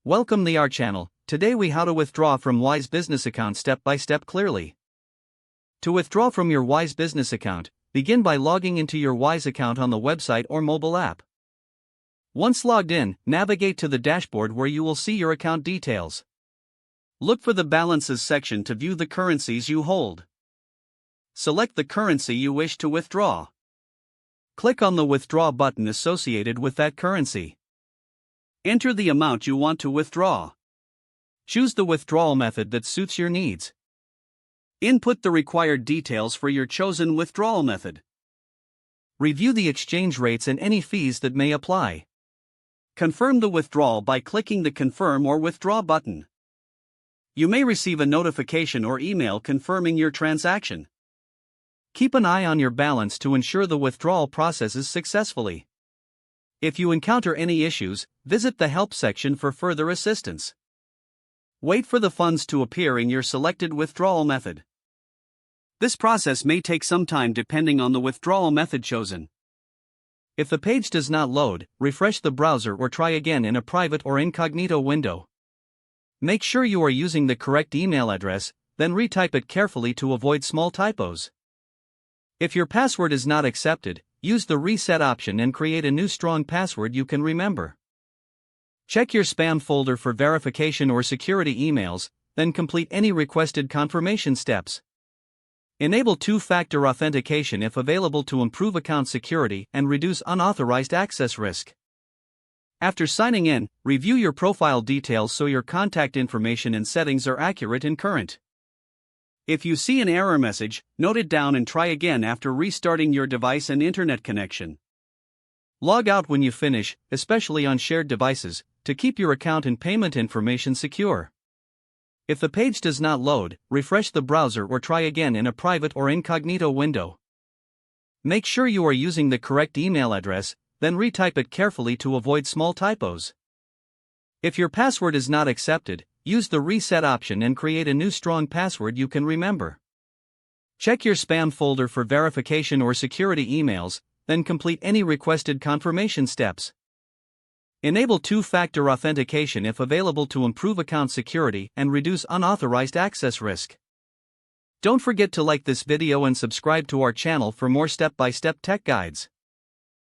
Welcome to our channel. Today we how to withdraw from Wise Business account step by step clearly. To withdraw from your Wise Business account, begin by logging into your Wise account on the website or mobile app. Once logged in, navigate to the dashboard where you will see your account details. Look for the Balances section to view the currencies you hold. Select the currency you wish to withdraw. Click on the Withdraw button associated with that currency. Enter the amount you want to withdraw. Choose the withdrawal method that suits your needs. Input the required details for your chosen withdrawal method. Review the exchange rates and any fees that may apply. Confirm the withdrawal by clicking the Confirm or Withdraw button. You may receive a notification or email confirming your transaction. Keep an eye on your balance to ensure the withdrawal processes successfully. If you encounter any issues, visit the Help section for further assistance. Wait for the funds to appear in your selected withdrawal method. This process may take some time depending on the withdrawal method chosen. If the page does not load, refresh the browser or try again in a private or incognito window. Make sure you are using the correct email address, then retype it carefully to avoid small typos. If your password is not accepted, use the Reset option and create a new strong password you can remember. Check your spam folder for verification or security emails, then complete any requested confirmation steps. Enable two-factor authentication if available to improve account security and reduce unauthorized access risk. After signing in, review your profile details so your contact information and settings are accurate and current. If you see an error message, note it down and try again after restarting your device and internet connection. Log out when you finish, especially on shared devices, to keep your account and payment information secure. If the page does not load, refresh the browser or try again in a private or incognito window. Make sure you are using the correct email address, then retype it carefully to avoid small typos. If your password is not accepted, use the Reset option and create a new strong password you can remember. Check your spam folder for verification or security emails, then complete any requested confirmation steps. Enable two-factor authentication if available to improve account security and reduce unauthorized access risk. Don't forget to like this video and subscribe to our channel for more step-by-step tech guides.